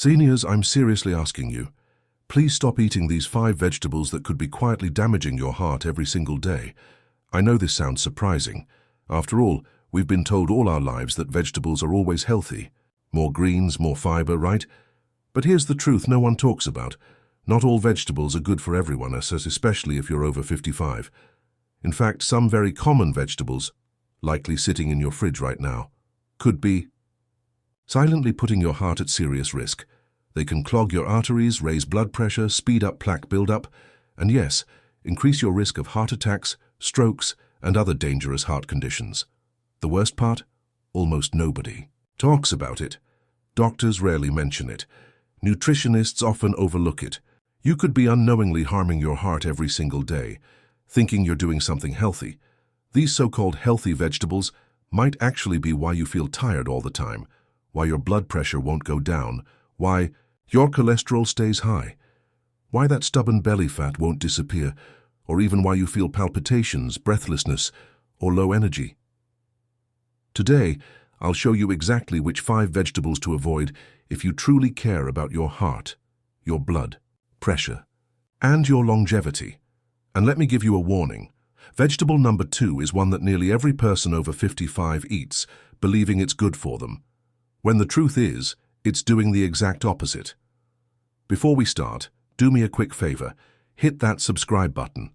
Seniors, I'm seriously asking you, please stop eating these 5 vegetables that could be quietly damaging your heart every single day. I know this sounds surprising. After all, we've been told all our lives that vegetables are always healthy. More greens, more fiber, right? But here's the truth no one talks about. Not all vegetables are good for everyone, especially if you're over 55. In fact, some very common vegetables, likely sitting in your fridge right now, could be silently putting your heart at serious risk. They can clog your arteries, raise blood pressure, speed up plaque buildup, and yes, increase your risk of heart attacks, strokes, and other dangerous heart conditions. The worst part? Almost nobody talks about it. Doctors rarely mention it. Nutritionists often overlook it. You could be unknowingly harming your heart every single day, thinking you're doing something healthy. These so-called healthy vegetables might actually be why you feel tired all the time, why your blood pressure won't go down, why your cholesterol stays high, why that stubborn belly fat won't disappear, or even why you feel palpitations, breathlessness, or low energy. Today, I'll show you exactly which 5 vegetables to avoid if you truly care about your heart, your blood pressure, and your longevity. And let me give you a warning. Vegetable number 2 is one that nearly every person over 55 eats, believing it's good for them, when the truth is, it's doing the exact opposite. Before we start, do me a quick favor, hit that subscribe button.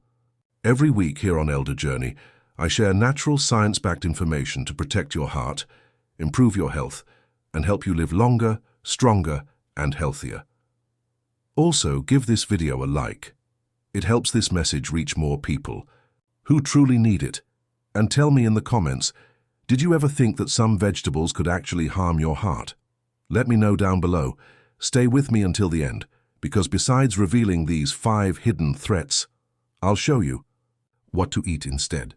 Every week here on Elder Journey, I share natural science-backed information to protect your heart, improve your health, and help you live longer, stronger, and healthier. Also, give this video a like. It helps this message reach more people who truly need it. And tell me in the comments, did you ever think that some vegetables could actually harm your heart? Let me know down below. Stay with me until the end, because besides revealing these 5 hidden threats, I'll show you what to eat instead.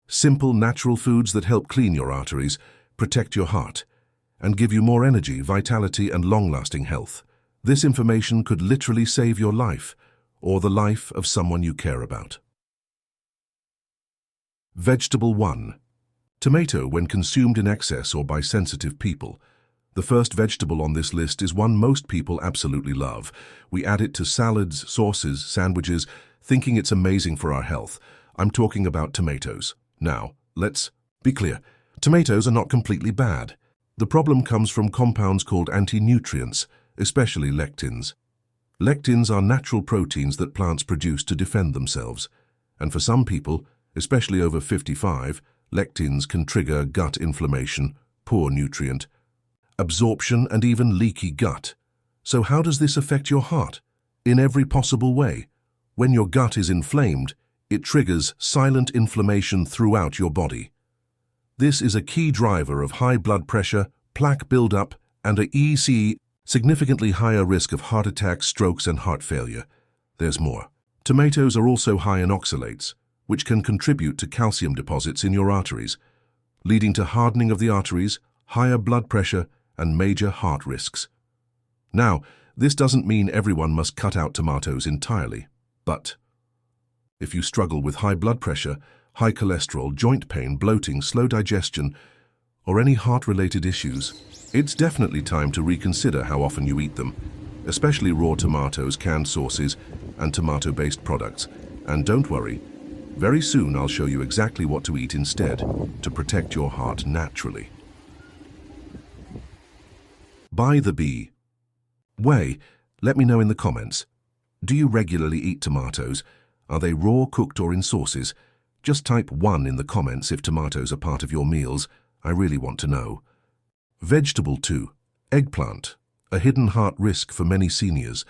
Simple, natural foods that help clean your arteries, protect your heart, and give you more energy, vitality, and long-lasting health. This information could literally save your life, or the life of someone you care about. Vegetable 1. Tomato when consumed in excess or by sensitive people. The first vegetable on this list is one most people absolutely love. We add it to salads, sauces, sandwiches, thinking it's amazing for our health. I'm talking about tomatoes. Now, let's be clear. Tomatoes are not completely bad. The problem comes from compounds called anti-nutrients, especially lectins. Lectins are natural proteins that plants produce to defend themselves. And for some people, especially over 55, lectins can trigger gut inflammation, poor nutrient absorption, and even leaky gut. So how does this affect your heart? In every possible way. When your gut is inflamed, it triggers silent inflammation throughout your body. This is a key driver of high blood pressure, plaque buildup, and a significantly higher risk of heart attacks, strokes, and heart failure. There's more. Tomatoes are also high in oxalates, which can contribute to calcium deposits in your arteries, leading to hardening of the arteries, higher blood pressure, and major heart risks. Now, this doesn't mean everyone must cut out tomatoes entirely, but if you struggle with high blood pressure, high cholesterol, joint pain, bloating, slow digestion, or any heart-related issues, it's definitely time to reconsider how often you eat them, especially raw tomatoes, canned sauces, and tomato-based products. And don't worry, very soon I'll show you exactly what to eat instead to protect your heart naturally. By the way, let me know in the comments. Do you regularly eat tomatoes? Are they raw, cooked, or in sauces? Just type 1 in the comments if tomatoes are part of your meals. I really want to know. Vegetable 2. Eggplant. A hidden heart risk for many seniors.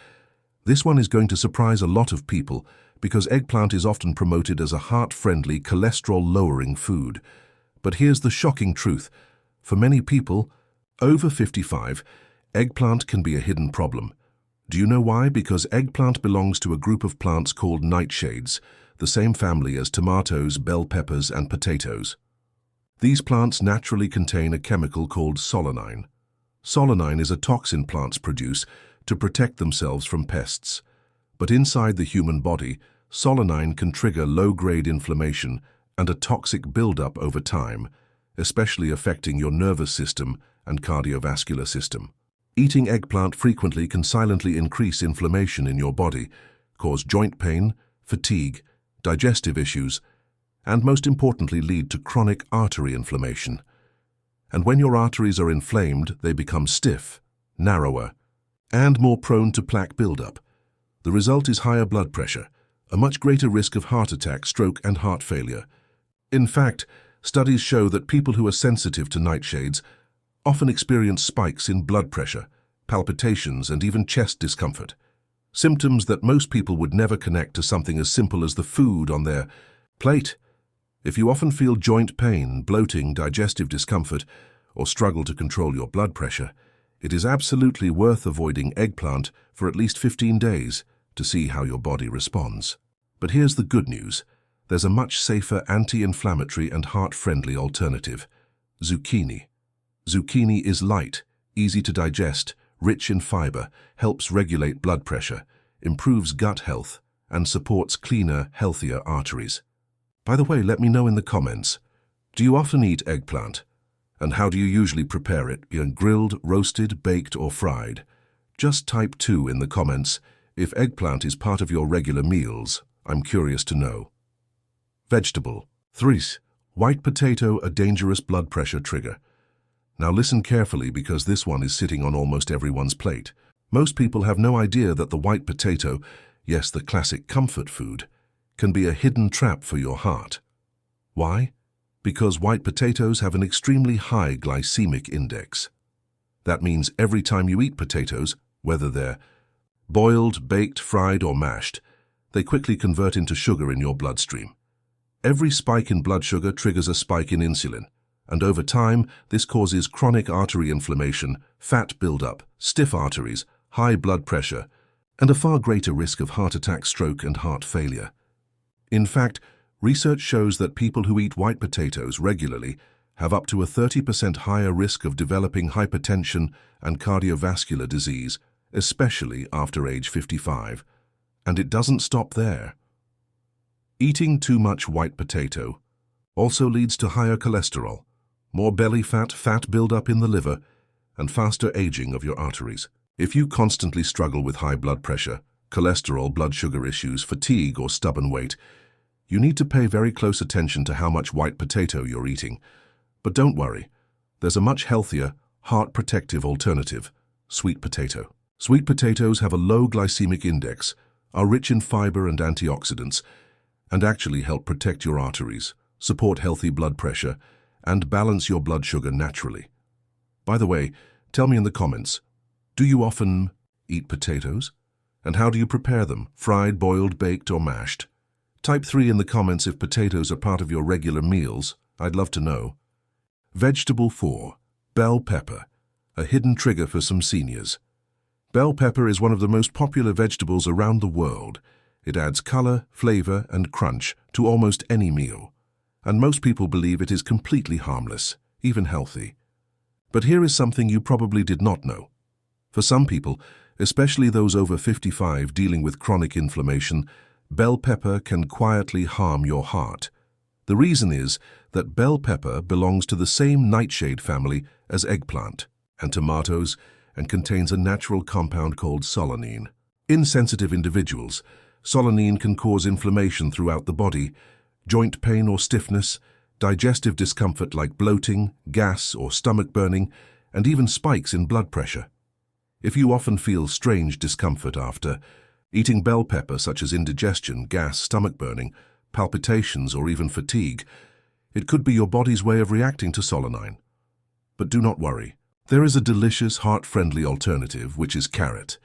This one is going to surprise a lot of people because eggplant is often promoted as a heart-friendly, cholesterol-lowering food. But here's the shocking truth. For many people over 55, eggplant can be a hidden problem. Do you know why? Because eggplant belongs to a group of plants called nightshades, the same family as tomatoes, bell peppers, and potatoes. These plants naturally contain a chemical called solanine. Solanine is a toxin plants produce to protect themselves from pests. But inside the human body, solanine can trigger low-grade inflammation and a toxic buildup over time, especially affecting your nervous system and cardiovascular system. Eating eggplant frequently can silently increase inflammation in your body, cause joint pain, fatigue, digestive issues, and most importantly lead to chronic artery inflammation. And when your arteries are inflamed, they become stiff, narrower, and more prone to plaque buildup. The result is higher blood pressure, a much greater risk of heart attack, stroke, and heart failure. In fact, studies show that people who are sensitive to nightshades often experience spikes in blood pressure, palpitations, and even chest discomfort. Symptoms that most people would never connect to something as simple as the food on their plate. If you often feel joint pain, bloating, digestive discomfort, or struggle to control your blood pressure, it is absolutely worth avoiding eggplant for at least 15 days to see how your body responds. But here's the good news. There's a much safer anti-inflammatory and heart-friendly alternative: zucchini. Zucchini is light, easy to digest, rich in fiber, helps regulate blood pressure, improves gut health, and supports cleaner, healthier arteries. By the way, let me know in the comments, do you often eat eggplant? And how do you usually prepare it? Grilled, roasted, baked, or fried? Just type 2 in the comments if eggplant is part of your regular meals. I'm curious to know. Vegetable. 3. White potato, a dangerous blood pressure trigger. Now listen carefully, because this one is sitting on almost everyone's plate. Most people have no idea that the white potato, yes, the classic comfort food, can be a hidden trap for your heart. Why? Because white potatoes have an extremely high glycemic index. That means every time you eat potatoes, whether they're boiled, baked, fried, or mashed, they quickly convert into sugar in your bloodstream. Every spike in blood sugar triggers a spike in insulin, and over time, this causes chronic artery inflammation, fat buildup, stiff arteries, high blood pressure, and a far greater risk of heart attack, stroke, and heart failure. In fact, research shows that people who eat white potatoes regularly have up to a 30% higher risk of developing hypertension and cardiovascular disease, especially after age 55. And it doesn't stop there. Eating too much white potato also leads to higher cholesterol, more belly fat, fat buildup in the liver, and faster aging of your arteries. If you constantly struggle with high blood pressure, cholesterol, blood sugar issues, fatigue, or stubborn weight, you need to pay very close attention to how much white potato you're eating. But don't worry, there's a much healthier, heart-protective alternative: sweet potato. Sweet potatoes have a low glycemic index, are rich in fiber and antioxidants, and actually help protect your arteries, support healthy blood pressure, and balance your blood sugar naturally. By the way, tell me in the comments, do you often eat potatoes? And how do you prepare them? Fried, boiled, baked, or mashed? Type 3 in the comments if potatoes are part of your regular meals. I'd love to know. Vegetable 4. Bell pepper, a hidden trigger for some seniors. Bell pepper is one of the most popular vegetables around the world. It adds color, flavor, and crunch to almost any meal. And most people believe it is completely harmless, even healthy. But here is something you probably did not know. For some people, especially those over 55 dealing with chronic inflammation, bell pepper can quietly harm your heart. The reason is that bell pepper belongs to the same nightshade family as eggplant and tomatoes, and contains a natural compound called solanine. In sensitive individuals, solanine can cause inflammation throughout the body, joint pain or stiffness, digestive discomfort like bloating, gas or stomach burning, and even spikes in blood pressure. If you often feel strange discomfort after eating bell pepper, such as indigestion, gas, stomach burning, palpitations, or even fatigue, it could be your body's way of reacting to solanine. But do not worry. There is a delicious, heart-friendly alternative, which is carrot.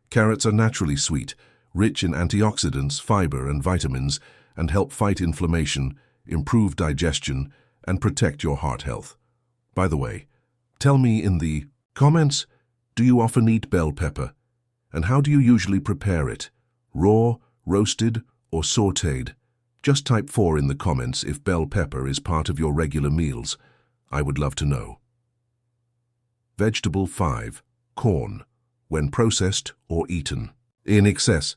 Carrots are naturally sweet, rich in antioxidants, fiber, and vitamins, and help fight inflammation, improve digestion, and protect your heart health. By the way, tell me in the comments, do you often eat bell pepper? And how do you usually prepare it? Raw, roasted, or sautéed? Just type 4 in the comments if bell pepper is part of your regular meals. I would love to know. Vegetable 5. Corn, when processed or eaten. In excess,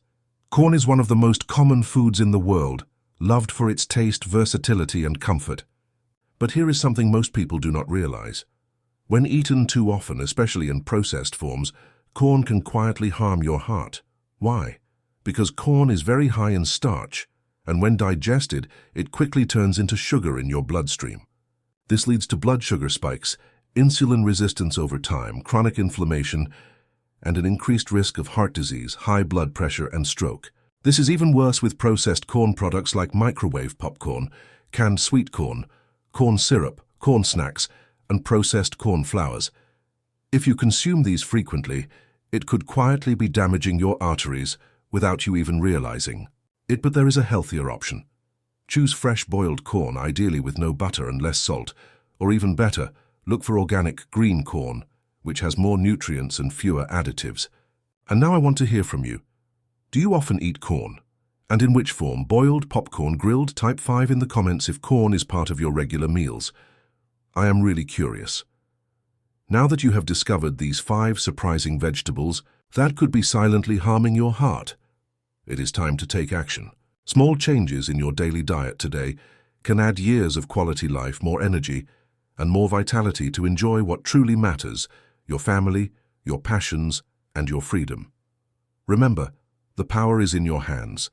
corn is one of the most common foods in the world, loved for its taste, versatility, and comfort. But here is something most people do not realize. When eaten too often, especially in processed forms, corn can quietly harm your heart. Why? Because corn is very high in starch, and when digested, it quickly turns into sugar in your bloodstream. This leads to blood sugar spikes, insulin resistance over time, chronic inflammation, and an increased risk of heart disease, high blood pressure, and stroke. This is even worse with processed corn products like microwave popcorn, canned sweet corn, corn syrup, corn snacks, and processed corn flours. If you consume these frequently, it could quietly be damaging your arteries without you even realizing it. But there is a healthier option. Choose fresh boiled corn, ideally with no butter and less salt, or even better, look for organic green corn, which has more nutrients and fewer additives. And now I want to hear from you. Do you often eat corn? And in which form? Boiled, popcorn, grilled? Type 5 in the comments if corn is part of your regular meals. I am really curious. Now that you have discovered these 5 surprising vegetables that could be silently harming your heart, it is time to take action. Small changes in your daily diet today can add years of quality life, more energy, and more vitality to enjoy what truly matters: your family, your passions, and your freedom. Remember, the power is in your hands.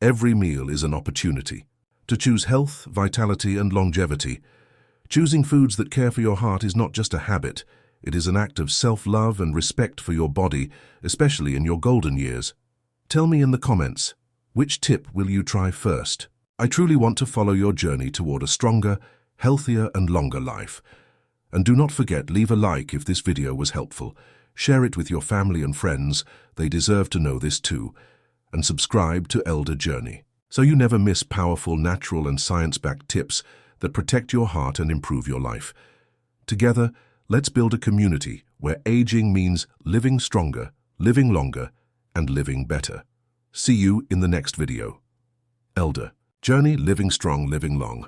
Every meal is an opportunity to choose health, vitality, and longevity. Choosing foods that care for your heart is not just a habit, it is an act of self-love and respect for your body, especially in your golden years. Tell me in the comments, which tip will you try first? I truly want to follow your journey toward a stronger, healthier, and longer life. And do not forget, leave a like if this video was helpful. Share it with your family and friends, they deserve to know this too. And subscribe to Elder Journey, so you never miss powerful, natural, and science-backed tips that protect your heart and improve your life. Together, let's build a community where aging means living stronger, living longer, and living better. See you in the next video. Elder Journey, living strong, living long.